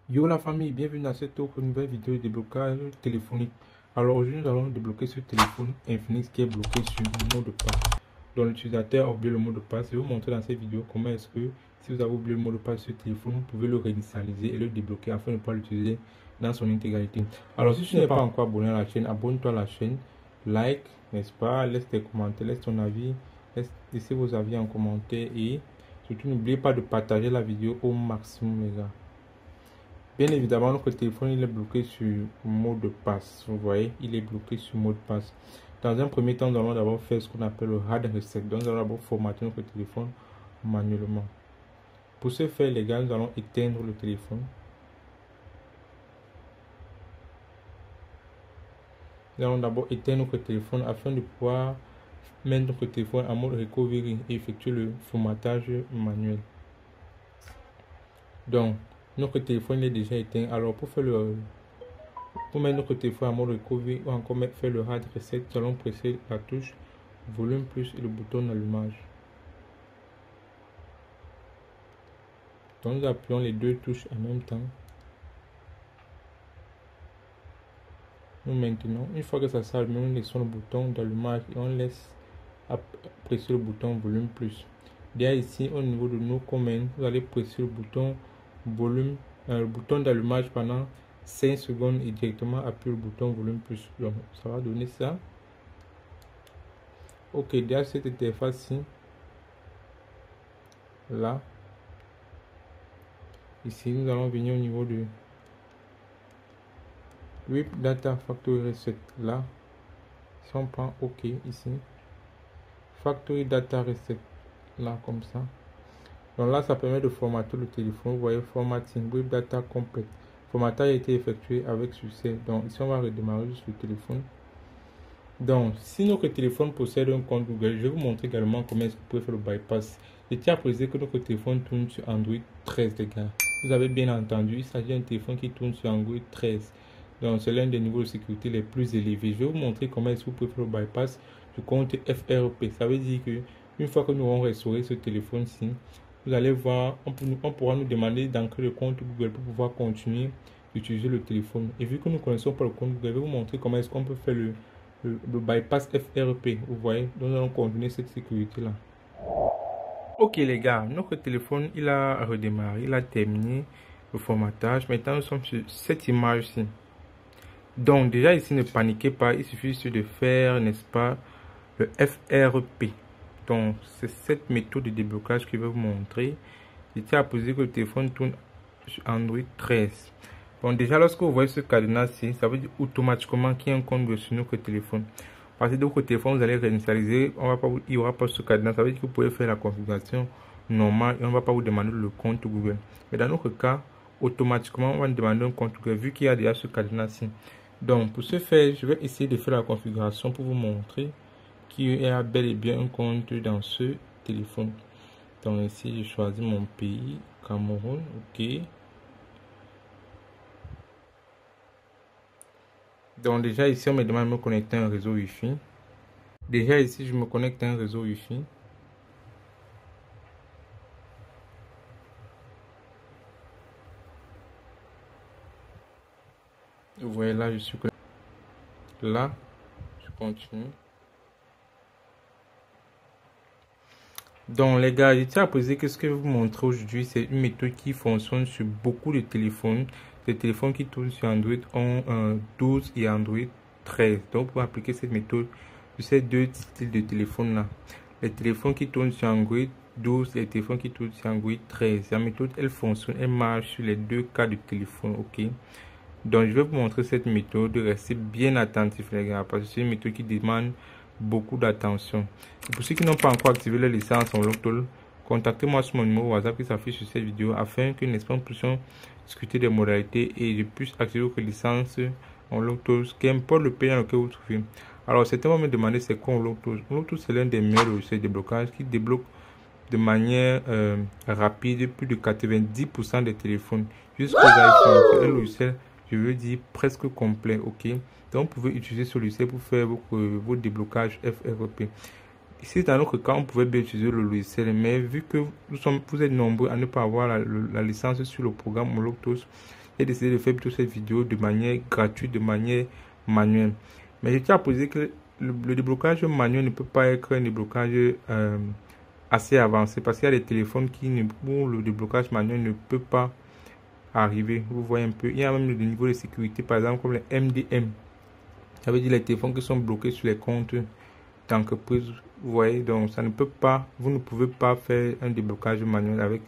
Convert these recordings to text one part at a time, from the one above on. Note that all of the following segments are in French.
Yo la famille, bienvenue dans cette autre nouvelle vidéo de déblocage téléphonique. Alors aujourd'hui nous allons débloquer ce téléphone Infinix qui est bloqué sur le mot de passe. Donc l'utilisateur a oublié le mot de passe. Je vais vous montrer dans cette vidéo comment est-ce que si vous avez oublié le mot de passe sur ce téléphone, vous pouvez le réinitialiser et le débloquer afin de pouvoir l'utiliser dans son intégralité. Alors si tu n'es pas encore abonné à la chaîne, abonne-toi à la chaîne, like, n'est-ce pas, laisse tes commentaires, laisse ton avis, laissez vos avis en commentaire et surtout n'oubliez pas de partager la vidéo au maximum les gars. Bien évidemment, notre téléphone il est bloqué sur mot de passe. Vous voyez, il est bloqué sur mot de passe. Dans un premier temps, nous allons d'abord faire ce qu'on appelle le hard reset. Donc, nous allons d'abord formater notre téléphone manuellement. Pour ce faire, les gars, nous allons éteindre le téléphone. Nous allons d'abord éteindre notre téléphone afin de pouvoir mettre notre téléphone en mode recovery et effectuer le formatage manuel. Donc, notre téléphone est déjà éteint. Alors, pour mettre notre téléphone en mode recovery ou encore faire le hard reset, nous allons presser la touche volume plus et le bouton d'allumage. Donc, nous appuyons les deux touches en même temps. Nous maintenant, une fois que ça s'allume, nous laissons le bouton d'allumage et on laisse presser le bouton volume plus. Derrière ici, au niveau de nos commandes, vous allez presser le bouton volume, le bouton d'allumage pendant 5 secondes et directement appuyer le bouton volume plus. Donc, ça va donner ça. Ok, derrière cette interface-ci, là, ici, nous allons venir au niveau de Web Data Factory Reset. Là, si on prend OK ici, Factory Data Reset, là, comme ça. Donc là, ça permet de formater le téléphone. Vous voyez, formatting, Web Data Complete. Formatage a été effectué avec succès. Donc ici, on va redémarrer juste le téléphone. Donc, si notre téléphone possède un compte Google, je vais vous montrer également comment est-ce que vous pouvez faire le bypass. Je tiens à préciser que notre téléphone tourne sur Android 13, les gars. Vous avez bien entendu, il s'agit d'un téléphone qui tourne sur Android 13. Donc, c'est l'un des niveaux de sécurité les plus élevés. Je vais vous montrer comment est-ce que vous pouvez faire le bypass du compte FRP. Ça veut dire que une fois que nous aurons restauré ce téléphone-ci, vous allez voir, on pourra nous demander d'ancrer le compte Google pour pouvoir continuer d'utiliser le téléphone. Et vu que nous ne connaissons pas le compte Google, je vais vous montrer comment est-ce qu'on peut faire le bypass FRP. Vous voyez, donc nous allons continuer cette sécurité là. Ok les gars, notre téléphone il a redémarré, il a terminé le formatage. Maintenant nous sommes sur cette image ci. Donc déjà ici, ne paniquez pas, il suffit juste de faire, n'est-ce pas, le FRP. Donc c'est cette méthode de déblocage que je vais vous montrer. Je tiens à préciser que le téléphone tourne sur Android 13. Bon, déjà lorsque vous voyez ce cadenas-ci, ça veut dire automatiquement qu'il y a un compte sur notre téléphone. Parce que de votre téléphone, vous allez réinitialiser, il n'y aura pas ce cadenas. Ça veut dire que vous pouvez faire la configuration normale et on ne va pas vous demander le compte Google. Mais dans notre cas, automatiquement, on va nous demander un compte Google vu qu'il y a déjà ce cadenas-ci. Donc, pour ce faire, je vais essayer de faire la configuration pour vous montrer qu'il y a bel et bien un compte dans ce téléphone. Donc ici, je choisis mon pays, Cameroun, ok. Donc déjà ici, on me demande de me connecter à un réseau Wi-Fi. Déjà ici, je me connecte à un réseau Wi-Fi. Vous voyez là, je suis connecté. Là, je continue. Donc les gars, je tiens à préciser que ce que je vais vous montrer aujourd'hui, c'est une méthode qui fonctionne sur beaucoup de téléphones. Les téléphones qui tournent sur Android 12 et Android 13. Donc pour appliquer cette méthode sur ces deux styles de téléphones là, les téléphones qui tournent sur Android 12 et les téléphones qui tournent sur Android 13. La méthode elle fonctionne, elle marche sur les deux cas de téléphone, ok. Donc je vais vous montrer cette méthode, restez bien attentifs les gars, parce que c'est une méthode qui demande beaucoup d'attention. Pour ceux qui n'ont pas encore activé la licence en Loctol, contactez-moi sur mon numéro WhatsApp qui s'affiche sur cette vidéo afin que nous puissions discuter des modalités et je puisse activer votre licence en Loctol, qu'importe le pays dans lequel vous trouvez. Alors certains vont me demander c'est quoi un Loctol. Loctol c'est l'un des meilleurs logiciels de déblocage qui débloque de manière rapide plus de 90% des téléphones jusqu'aux iPhones. C'est un logiciel, je veux dire, presque complet, ok. Donc vous pouvez utiliser ce logiciel pour faire vos déblocages FRP. Ici, dans notre cas, on pouvait bien utiliser le logiciel, mais vu que vous êtes nombreux à ne pas avoir la licence sur le programme Molotov, j'ai décidé de faire plutôt cette vidéo de manière gratuite, de manière manuelle. Mais je tiens à préciser que le déblocage manuel ne peut pas être un déblocage assez avancé parce qu'il y a des téléphones où le déblocage manuel ne peut pas arriver. Vous voyez un peu, il y a même des niveaux de sécurité, par exemple comme les MDM. Ça veut dire les téléphones qui sont bloqués sur les comptes d'entreprise. Vous voyez, donc ça ne peut pas, vous ne pouvez pas faire un déblocage manuel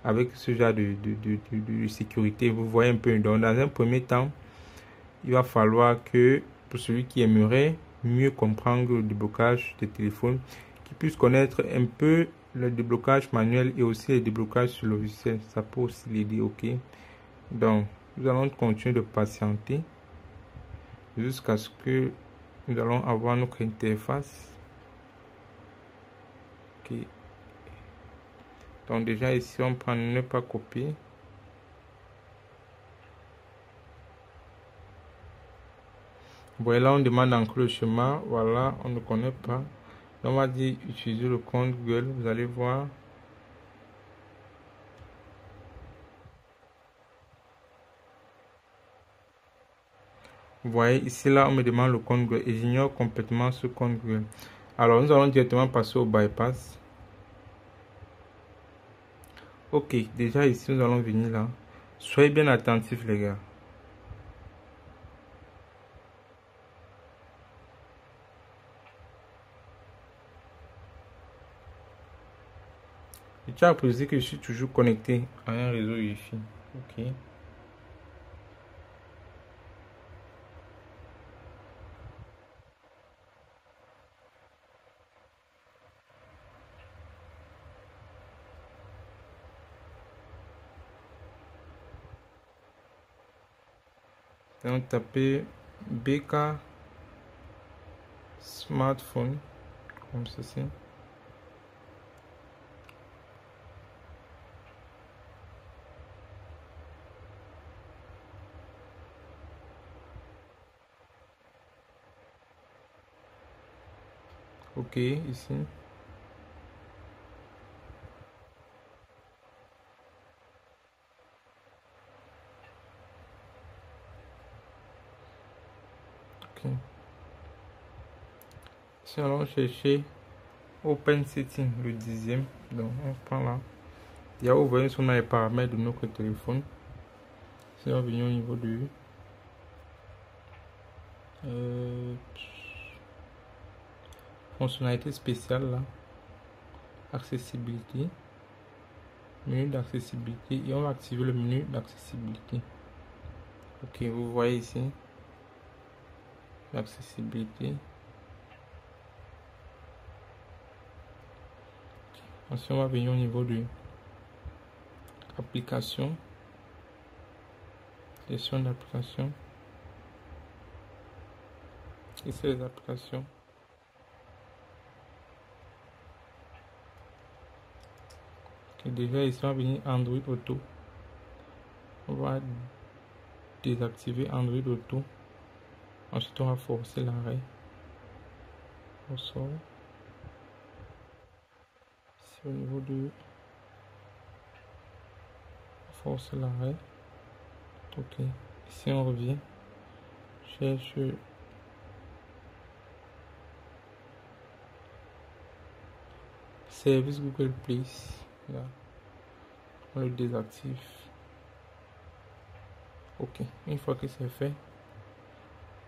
avec ce genre de sécurité. Vous voyez un peu. Donc dans un premier temps, il va falloir que pour celui qui aimerait mieux comprendre le déblocage des téléphones, qui puisse connaître un peu le déblocage manuel et aussi le déblocage sur le logiciel. Ça peut aussi l'aider, ok. Donc nous allons continuer de patienter jusqu'à ce que nous allons avoir notre interface. Ok. Donc déjà ici on prend ne pas copier. Voilà, on demande encore le chemin. Voilà, on ne connaît pas. On va dire utiliser le compte Google. Vous allez voir. Vous voyez ici là, on me demande le compte Google et j'ignore complètement ce compte Google. Alors nous allons directement passer au bypass. Ok, déjà ici nous allons venir là. Soyez bien attentifs les gars. Je tiens à préciser que je suis toujours connecté à un réseau Wi-Fi. Ok. Donc tapez BK smartphone comme ceci. Ok, ici. Ok. Si on va chercher Open Setting, le 10e. Donc on prend là. Il y a ouvert sur les paramètres de notre téléphone. Si on vient au niveau de fonctionnalité spéciale là, accessibilité, menu d'accessibilité et on va activer le menu d'accessibilité. Ok, vous voyez ici l'accessibilité. Ensuite, on va venir au niveau de application, gestion d'application. Et c'est les applications. Et déjà ici, on va venir Android Auto. On va désactiver Android Auto. Ensuite, on va forcer l'arrêt. On sort. Ici, au niveau de forcer l'arrêt. Ok. Ici, on revient. Cherche service Google Place. Là. On le désactive. Ok. Une fois que c'est fait,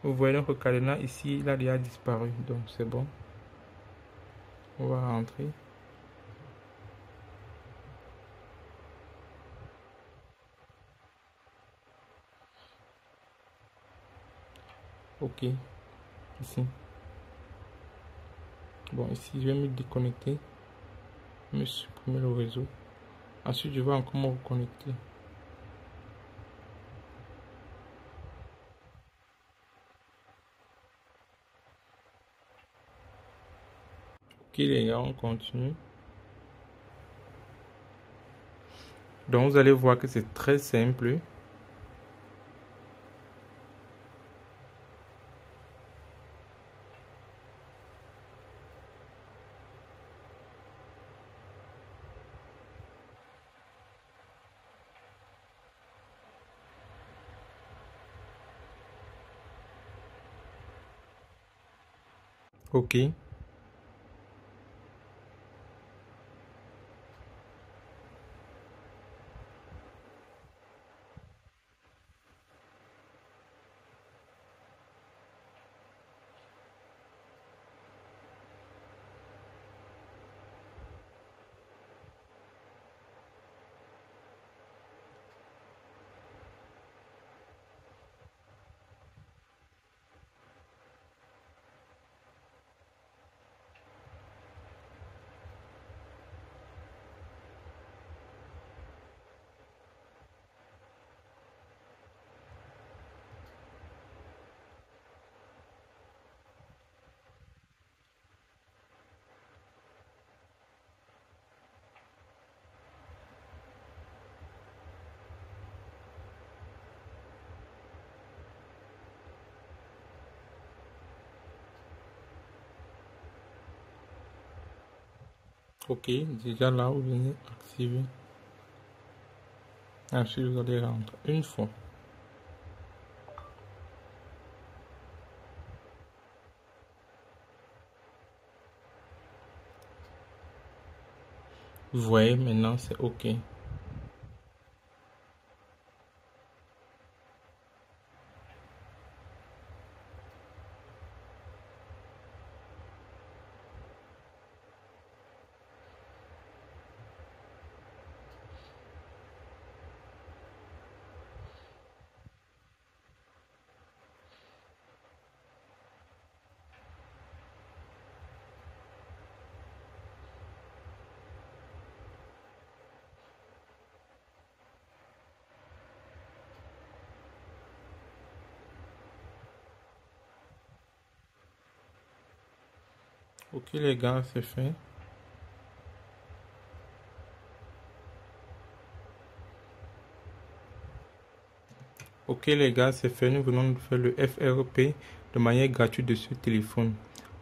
vous voyez notre cadenas ici, il a déjà disparu. Donc, c'est bon. On va rentrer. Ok. Ici. Bon, ici, je vais me déconnecter. Me supprimer le réseau. Ensuite, je vais encore me reconnecter. Ok les gars, on continue. Donc vous allez voir que c'est très simple. Ok. Ok, déjà là, vous venez activer. Ensuite, vous allez rentrer une fois. Vous voyez, maintenant, c'est OK. Ok, les gars, c'est fait. Ok les gars, c'est fait. Nous venons de faire le FRP de manière gratuite de ce téléphone.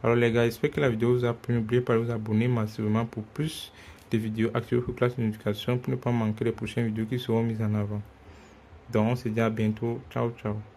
Alors les gars, j'espère que la vidéo vous a plu. N'oubliez pas de vous abonner massivement pour plus de vidéos. Activez votre cloche de notification pour ne pas manquer les prochaines vidéos qui seront mises en avant. Donc on se dit à bientôt. Ciao, ciao.